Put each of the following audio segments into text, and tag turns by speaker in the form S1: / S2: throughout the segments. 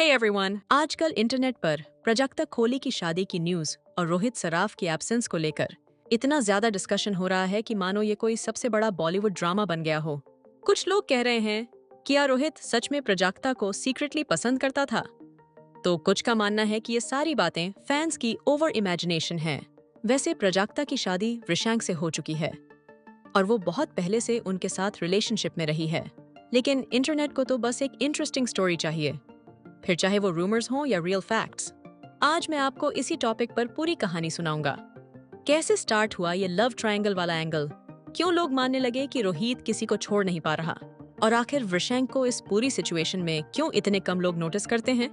S1: Hey everyone, आजकल internet पर प्राजक्ता कोहली की शादी की न्यूज और रोहित सराफ की एब्सेंस को लेकर इतना ज्यादा डिस्कशन हो रहा है कि मानो ये कोई सबसे बड़ा बॉलीवुड ड्रामा बन गया हो। कुछ लोग कह रहे हैं कि क्या रोहित सच में प्राजक्ता को सीक्रेटली पसंद करता था, तो कुछ का मानना है कि ये सारी बातें फैंस की ओवर इमेजिनेशन है। वैसे प्राजक्ता की शादी रिशांक से हो चुकी है और वो बहुत पहले से उनके साथ रिलेशनशिप में रही है, लेकिन इंटरनेट को तो बस एक इंटरेस्टिंग स्टोरी चाहिए, फिर चाहे वो रूमर्स हों या रियल फैक्ट्स। आज मैं आपको इसी टॉपिक पर पूरी कहानी सुनाऊंगा। कैसे स्टार्ट हुआ ये लव ट्रायंगल वाला एंगल, क्यों लोग मानने लगे कि रोहित किसी को छोड़ नहीं पा रहा, और आखिर वृषंक को इस पूरी सिचुएशन में क्यों इतने कम लोग नोटिस करते हैं।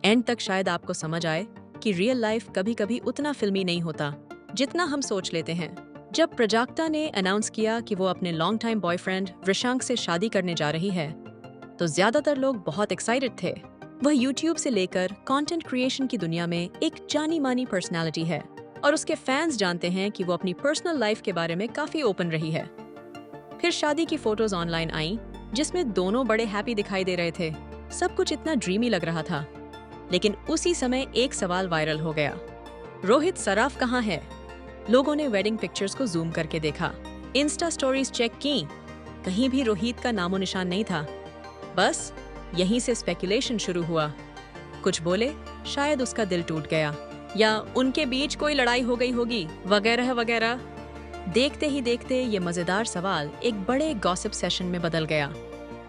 S1: एंड तक शायद आपको समझ आए कि रियल लाइफ कभी कभी उतना फिल्मी नहीं होता जितना हम सोच लेते हैं। जब प्राजक्ता ने अनाउंस किया कि वो अपने लॉन्ग टाइम बॉयफ्रेंड वृषंक से शादी करने जा रही है, तो ज्यादातर लोग बहुत एक्साइटेड थे। वह यूट्यूब से लेकर कंटेंट क्रिएशन की दुनिया में एक जानी मानी पर्सनालिटी है और उसके फैंस जानते हैं कि वो अपनी पर्सनल लाइफ के बारे में काफी ओपन रही है। फिर शादी की फोटोज ऑनलाइन आई जिसमें दोनों बड़े हैप्पी दिखाई दे रहे थे। सब कुछ इतना ड्रीमी लग रहा था, लेकिन उसी समय एक सवाल वायरल हो गया, रोहित सराफ कहाँ है। लोगों ने वेडिंग पिक्चर्स को जूम करके देखा, इंस्टा स्टोरीज चेक की, कहीं भी रोहित का नामो निशान नहीं था। बस यहीं से स्पेकुलेशन शुरू हुआ। कुछ बोले शायद उसका दिल टूट गया या उनके बीच कोई लड़ाई हो गई होगी, वगैरह वगैरह। देखते ही देखते ये मजेदार सवाल एक बड़े गॉसिप सेशन में बदल गया।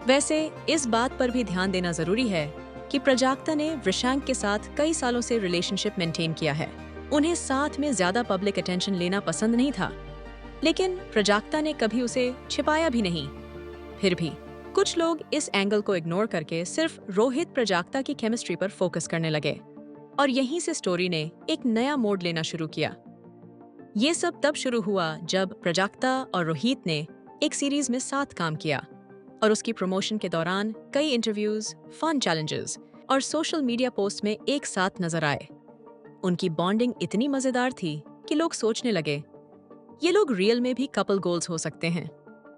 S1: वैसे इस बात पर भी ध्यान देना जरूरी है कि प्राजक्ता ने वृषंक के साथ कई सालों से रिलेशनशिप मेंटेन किया है। उन्हें साथ में ज्यादा पब्लिक अटेंशन लेना पसंद नहीं था, लेकिन प्राजक्ता ने कभी उसे छिपाया भी नहीं। फिर भी कुछ लोग इस एंगल को इग्नोर करके सिर्फ रोहित प्राजक्ता की केमिस्ट्री पर फोकस करने लगे और यहीं से स्टोरी ने एक नया मोड़ लेना शुरू किया। ये सब तब शुरू हुआ जब प्राजक्ता और रोहित ने एक सीरीज में साथ काम किया और उसकी प्रमोशन के दौरान कई इंटरव्यूज, फन चैलेंजेस और सोशल मीडिया पोस्ट में एक साथ नजर आए। उनकी बॉन्डिंग इतनी मजेदार थी कि लोग सोचने लगे ये लोग रियल में भी कपल गोल्स हो सकते हैं।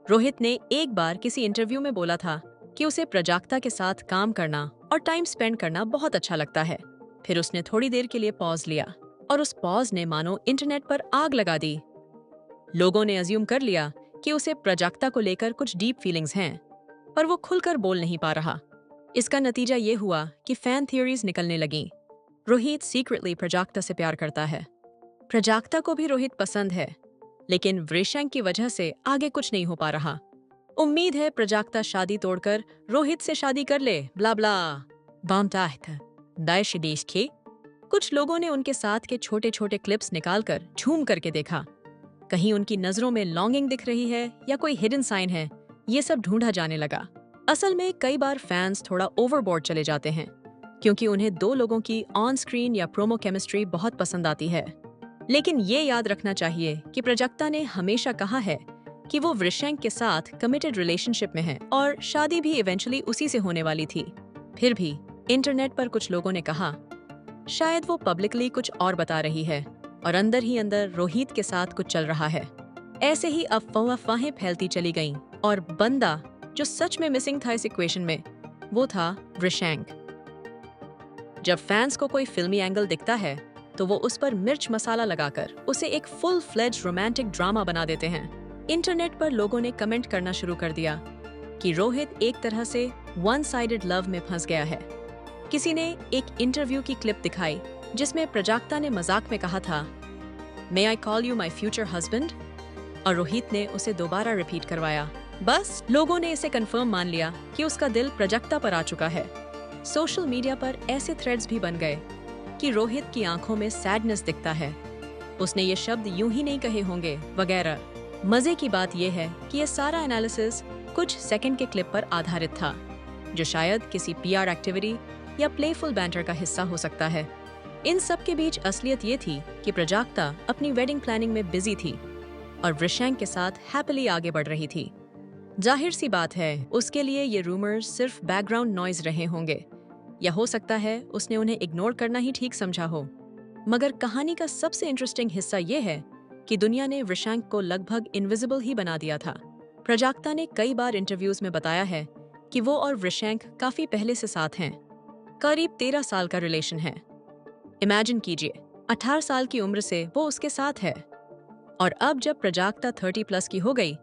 S1: रोहित ने एक बार किसी इंटरव्यू में बोला था कि उसे प्राजक्ता के साथ काम करना और टाइम स्पेंड करना बहुत अच्छा लगता है। फिर उसने थोड़ी देर के लिए पॉज लिया और उस पॉज ने मानो इंटरनेट पर आग लगा दी। लोगों ने अज्यूम कर लिया कि उसे प्राजक्ता को लेकर कुछ डीप फीलिंग्स हैं, पर वो खुलकर बोल नहीं पा रहा। इसका नतीजा ये हुआ कि फैन थियरीज निकलने लगीं। रोहित सीक्रेटली प्राजक्ता से प्यार करता है, प्राजक्ता को भी रोहित पसंद है, लेकिन वृषंक की वजह से आगे कुछ नहीं हो पा रहा। उम्मीद है प्राजक्ता शादी तोड़कर रोहित से शादी कर ले, ब्ला ब्ला। कुछ लोगों ने उनके साथ के छोटे छोटे क्लिप्स निकालकर झूम करके देखा, कहीं उनकी नजरों में लॉन्गिंग दिख रही है या कोई हिडन साइन है। ये सब ढूंढा जाने लगा। असल में कई बार फैंस थोड़ा ओवरबोर्ड चले जाते हैं, क्योंकि उन्हें दो लोगों की ऑन स्क्रीन या प्रोमो केमिस्ट्री बहुत पसंद आती है। लेकिन ये याद रखना चाहिए कि प्राजक्ता ने हमेशा कहा है कि वो वृषंक के साथ कमिटेड रिलेशनशिप में है और शादी भी इवेंचुअली उसी से होने वाली थी। फिर भी इंटरनेट पर कुछ लोगों ने कहा शायद वो पब्लिकली कुछ और बता रही है और अंदर ही अंदर रोहित के साथ कुछ चल रहा है। ऐसे ही अफवाहें फैलती चली गईं और बंदा जो सच में मिसिंग था इस इक्वेशन में, वो था वृषंक। जब फैंस को कोई फिल्मी एंगल दिखता है तो वो उस पर मिर्च मसाला लगाकर उसे एक फुल फ्लेज्ड रोमांटिक ड्रामा बना देते हैं। इंटरनेट पर लोगों ने कमेंट करना शुरू कर दिया कि रोहित एक तरह से वन साइडेड लव में फंस गया है। किसी ने एक इंटरव्यू की क्लिप दिखाई जिसमें प्राजक्ता ने मजाक में कहा था, may I call you my future husband, और रोहित ने उसे दोबारा रिपीट करवाया। बस लोगों ने इसे कंफर्म मान लिया कि उसका दिल प्राजक्ता पर आ चुका है। सोशल मीडिया पर ऐसे थ्रेड्स भी बन गए कि रोहित की आंखों में सैडनेस दिखता है, उसने ये शब्द यूं ही नहीं कहे होंगे, वगैरह। मजे की बात यह है कि ये सारा एनालिसिस कुछ सेकंड के क्लिप पर आधारित था, जो शायद किसी पीआर एक्टिविटी या प्लेफुल बैंटर का हिस्सा हो सकता है। इन सब के बीच असलियत ये थी कि प्राजक्ता अपनी वेडिंग प्लानिंग में बिजी थी और वृषंक के साथ हैप्पीली आगे बढ़ रही थी। जाहिर सी बात है उसके लिए ये रूमर्स सिर्फ बैकग्राउंड नॉइज रहे होंगे, या हो सकता है उसने उन्हें इग्नोर करना ही ठीक समझा हो। मगर कहानी का सबसे इंटरेस्टिंग हिस्सा ये है कि दुनिया ने वृषंक को लगभग इनविजिबल ही बना दिया था। प्राजक्ता ने कई बार इंटरव्यूज में बताया है कि वो और वृषंक काफी पहले से साथ हैं। करीब 13 साल का रिलेशन है। इमेजिन कीजिए, 18 साल की उम्र से वो उसके साथ है और अब जब प्राजक्ता 30+ की हो गई,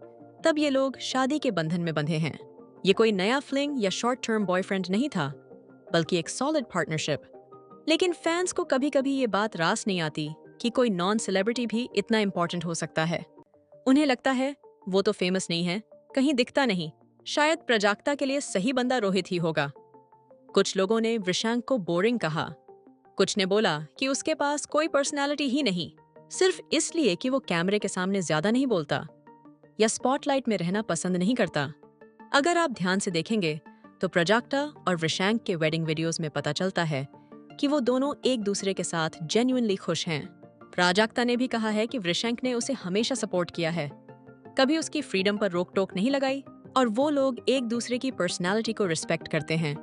S1: तब ये लोग शादी के बंधन में बंधे हैं। ये कोई नया फ्लिंग या शॉर्ट टर्म बॉयफ्रेंड नहीं था, बल्कि एक सॉलिड पार्टनरशिप। लेकिन फैंस को कभी कभी ये बात रास नहीं आती कि कोई नॉन सेलिब्रिटी भी इतना इंपॉर्टेंट हो सकता है। उन्हें लगता है वो तो फेमस नहीं है, कहीं दिखता नहीं, शायद प्राजक्ता के लिए सही बंदा रोहित ही होगा। कुछ लोगों ने वृषांक को बोरिंग कहा, कुछ ने बोला कि उसके पास कोई पर्सनालिटी ही नहीं, सिर्फ इसलिए कि वो कैमरे के सामने ज्यादा नहीं बोलता या स्पॉटलाइट में रहना पसंद नहीं करता। अगर आप ध्यान से देखेंगे तो प्राजक्ता और वृषांक के वेडिंग वीडियोस में पता चलता है कि वो दोनों एक दूसरे के साथ जेन्युइनली खुश हैं। प्राजक्ता ने भी कहा है कि वृषांक ने उसे हमेशा सपोर्ट किया है, कभी उसकी फ्रीडम पर रोक टोक नहीं लगाई और वो लोग एक दूसरे की पर्सनालिटी को रिस्पेक्ट करते हैं।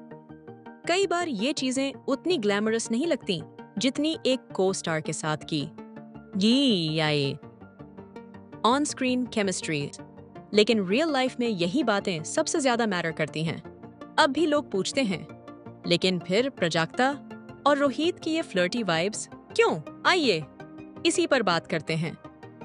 S1: कई बार ये चीजें उतनी ग्लैमरस नहीं लगती जितनी एक को स्टार के साथ की ऑन स्क्रीन केमिस्ट्री। लेकिन रियल लाइफ में यही बातें सबसे ज्यादा मैटर करती हैं। अब भी लोग पूछते हैं, लेकिन फिर प्राजक्ता और रोहित की ये फ्लर्टी वाइब्स क्यों? आइए इसी पर बात करते हैं।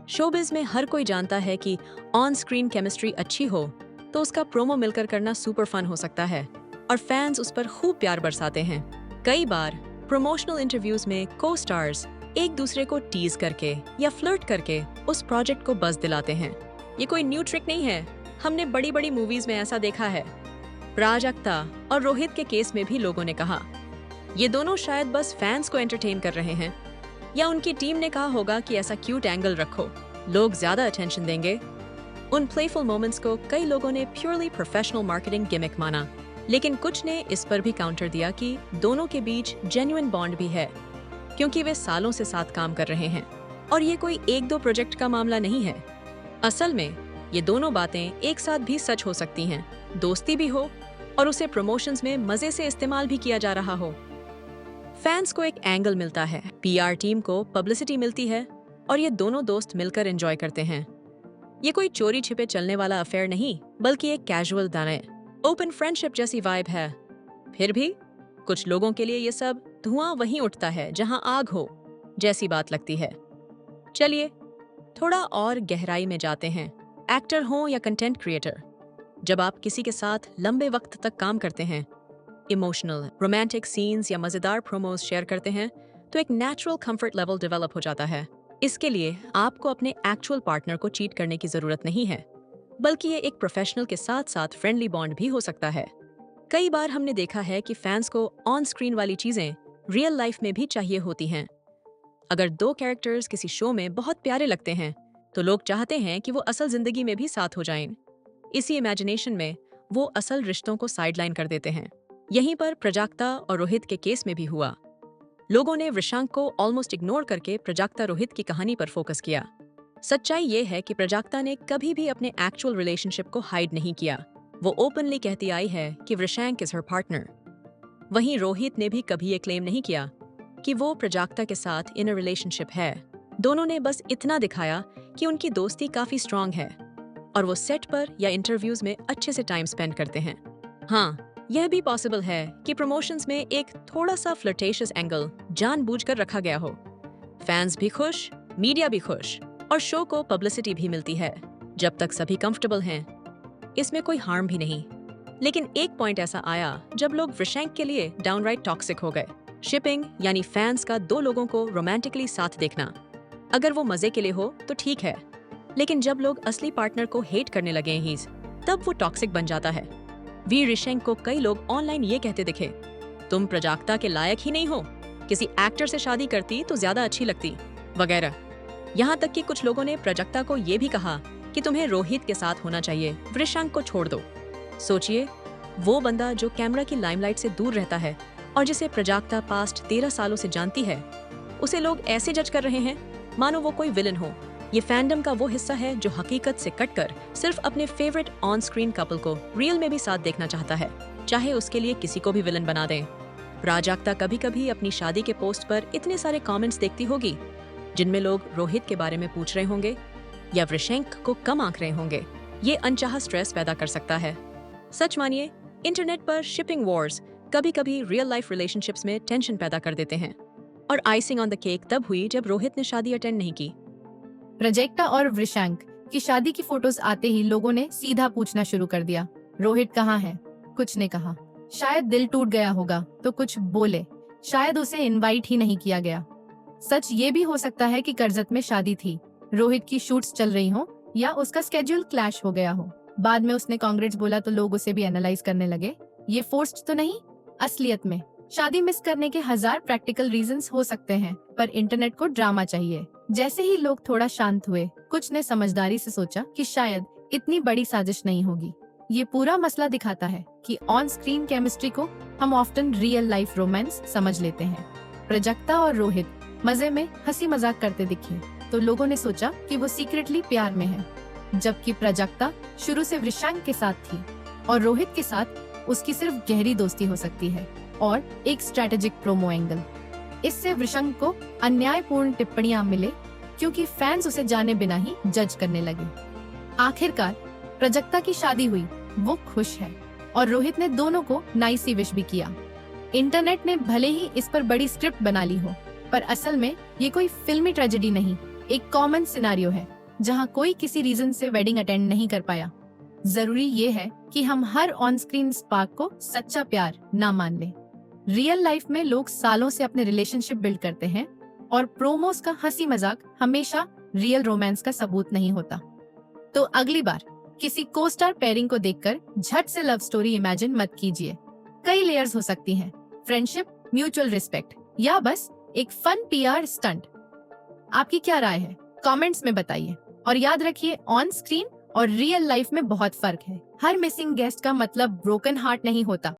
S1: शोबिज में हर कोई जानता है कि ऑन स्क्रीन केमिस्ट्री अच्छी हो तो उसका प्रोमो मिलकर करना सुपर फन हो सकता है और फैंस उस पर खूब प्यार बरसाते हैं। कई बार प्रमोशनल इंटरव्यूज में को स्टार्स एक दूसरे को टीज करके या फ्लर्ट करके उस प्रोजेक्ट को बज़ दिलाते हैं। ये कोई न्यू ट्रिक नहीं है, हमने बड़ी बड़ी मूवीज में ऐसा देखा है। प्राजक्ता और रोहित के केस में भी लोगों ने कहा ये दोनों शायद बस फैंस को एंटरटेन कर रहे हैं, या उनकी टीम ने कहा होगा कि ऐसा क्यूट एंगल रखो, लोग ज्यादा अटेंशन देंगे। उन प्लेफुल मोमेंट्स को कई लोगों ने प्योरली प्रोफेशनल मार्केटिंग गिमिक माना, लेकिन कुछ ने इस पर भी काउंटर दिया कि दोनों के बीच जेन्युइन बॉन्ड भी है, क्योंकि वे सालों से साथ काम कर रहे हैं और ये कोई एक दो प्रोजेक्ट का मामला नहीं है। असल में ये दोनों बातें एक साथ भी सच हो सकती हैं, दोस्ती भी हो और उसे प्रमोशंस में मजे से इस्तेमाल भी किया जा रहा हो। फैंस को एक एंगल मिलता है, पीआर टीम को पब्लिसिटी मिलती है और ये दोनों दोस्त मिलकर एंजॉय करते हैं। ये कोई चोरी छिपे चलने वाला अफेयर नहीं, बल्कि एक कैजुअल दाने ओपन फ्रेंडशिप जैसी वाइब है। फिर भी कुछ लोगों के लिए ये सब धुआं वहीं उठता है जहां आग हो जैसी बात लगती है। चलिए थोड़ा और गहराई में जाते हैं। एक्टर हो या कंटेंट क्रिएटर, जब आप किसी के साथ लंबे वक्त तक काम करते हैं, इमोशनल रोमांटिक सीन्स या मजेदार प्रोमोज शेयर करते हैं, तो एक नेचुरल कंफर्ट लेवल डेवलप हो जाता है। इसके लिए आपको अपने एक्चुअल पार्टनर को चीट करने की जरूरत नहीं है, बल्कि ये एक प्रोफेशनल के साथ साथ फ्रेंडली बॉन्ड भी हो सकता है। कई बार हमने देखा है कि फैंस को ऑन स्क्रीन वाली चीजें रियल लाइफ में भी चाहिए होती हैं। अगर दो कैरेक्टर्स किसी शो में बहुत प्यारे लगते हैं, तो लोग चाहते हैं कि वो असल जिंदगी में भी साथ हो जाएं। इसी इमेजिनेशन में वो असल रिश्तों को साइडलाइन कर देते हैं। यहीं पर प्राजक्ता और रोहित के केस में भी हुआ। लोगों ने वृषांक को ऑलमोस्ट इग्नोर करके प्राजक्ता रोहित की कहानी पर फोकस किया। सच्चाई ये है कि प्राजक्ता ने कभी भी अपने एक्चुअल रिलेशनशिप को हाइड नहीं किया। वो ओपनली कहती आई है कि वृषांक इज हर पार्टनर। वहीं रोहित ने भी कभी ये क्लेम नहीं किया कि वो प्राजक्ता के साथ इन अ रिलेशनशिप है। दोनों ने बस इतना दिखाया कि उनकी दोस्ती काफी स्ट्रांग है और वो सेट पर या इंटरव्यूज में अच्छे से टाइम स्पेंड करते हैं। हाँ, यह भी पॉसिबल है कि प्रमोशंस में एक थोड़ा सा फ्लर्टेशियस एंगल जानबूझकर रखा गया हो। फैंस भी खुश, मीडिया भी खुश और शो को पब्लिसिटी भी मिलती है। जब तक सभी कंफर्टेबल हैं, इसमें कोई हार्म भी नहीं। लेकिन एक पॉइंट ऐसा आया जब लोग वृषांक के लिए डाउनराइट टॉक्सिक हो गए। शिपिंग यानी फैंस का दो लोगों को रोमांटिकली साथ देखना, अगर वो मजे के लिए हो तो ठीक है, लेकिन जब लोग असली पार्टनर को हेट करने लगे हैं, तब वो टॉक्सिक बन जाता है। वी वृषांक को कई लोग ऑनलाइन ये कहते दिखे, तुम प्राजक्ता के लायक ही नहीं हो, किसी एक्टर से शादी करती तो ज्यादा अच्छी लगती, वगैरह। यहाँ तक कि कुछ लोगों ने प्राजक्ता को ये भी कहा कि तुम्हें रोहित के साथ होना चाहिए, वृषांक को छोड़ दो। सोचिए, वो बंदा जो कैमरा की लाइमलाइट से दूर रहता है और जिसे प्राजक्ता पास्ट 13 सालों से जानती है, उसे लोग ऐसे जज कर रहे हैं मानो वो कोई विलन हो। ये फैंडम का वो हिस्सा है जो हकीकत से कटकर सिर्फ अपने फेवरेट ऑन स्क्रीन कपल को रियल में भी साथ देखना चाहता है, चाहे उसके लिए किसी को भी विलन बना दें। प्राजक्ता कभी कभी अपनी शादी के पोस्ट पर इतने सारे कमेंट्स देखती होगी जिनमें लोग रोहित के बारे में पूछ रहे होंगे या वृषांक को कम आंक रहे होंगे। ये अनचाहा स्ट्रेस पैदा कर सकता है। सच मानिए, इंटरनेट पर शिपिंग वॉर्स कभी कभी रियल लाइफ रिलेशनशिप्स में टेंशन पैदा कर देते हैं। और आइसिंग ऑन द केक तब हुई जब रोहित ने शादी अटेंड नहीं की।
S2: प्रजक्ता और वृषांक की शादी की फोटोज आते ही लोगों ने सीधा पूछना शुरू कर दिया, रोहित कहाँ है? कुछ ने कहा शायद दिल टूट गया होगा, तो कुछ बोले शायद उसे इनवाइट ही नहीं किया गया। सच ये भी हो सकता है कि कर्जत में शादी थी, रोहित की शूट्स चल रही हो या उसका स्केड्यूल क्लैश हो गया हो। बाद में उसने कांग्रेस बोला तो लोग उसे भी एनालाइज करने लगे, ये फोर्स्ड तो नहीं। असलियत में शादी मिस करने के 1000 प्रैक्टिकल रीजंस हो सकते हैं, पर इंटरनेट को ड्रामा चाहिए। जैसे ही लोग थोड़ा शांत हुए, कुछ ने समझदारी से सोचा कि शायद इतनी बड़ी साजिश नहीं होगी। ये पूरा मसला दिखाता है कि ऑन स्क्रीन केमिस्ट्री को हम ऑफ्टन रियल लाइफ रोमांस समझ लेते हैं। प्रजक्ता और रोहित मजे में हंसी मजाक करते दिखे तो लोगों ने सोचा कि वो सीक्रेटली प्यार में है, जबकि प्रजक्ता शुरू से वृषांक के साथ थी और रोहित के साथ उसकी सिर्फ गहरी दोस्ती हो सकती है और एक स्ट्रेटेजिक प्रोमो एंगल। इससे वृषांक को अन्यायपूर्ण टिप्पणियां मिले क्योंकि फैंस उसे जाने बिना ही जज करने लगे। आखिरकार प्रजक्ता की शादी हुई, वो खुश है और रोहित ने दोनों को नाइसी विश भी किया। इंटरनेट ने भले ही इस पर बड़ी स्क्रिप्ट बना ली हो, पर असल में ये कोई फिल्मी ट्रेजेडी नहीं, एक कॉमन सिनेरियो है जहां कोई किसी रीजन से वेडिंग अटेंड नहीं कर पाया। जरूरी ये है कि हम हर ऑन स्क्रीन स्पार्क को सच्चा प्यार ना मान लें। रियल लाइफ में लोग सालों से अपने रिलेशनशिप बिल्ड करते हैं और प्रोमोस का हंसी मजाक हमेशा रियल रोमांस का सबूत नहीं होता। तो अगली बार किसी को स्टार पेयरिंग को देखकर झट से लव स्टोरी इमेजिन मत कीजिए। कई लेयर्स हो सकती हैं, फ्रेंडशिप, म्यूचुअल रिस्पेक्ट या बस एक फन पीआर स्टंट। आपकी क्या राय है? कमेंट्स में बताइए और याद रखिए, ऑन स्क्रीन और रियल लाइफ में बहुत फर्क है। हर मिसिंग गेस्ट का मतलब ब्रोकन हार्ट नहीं होता।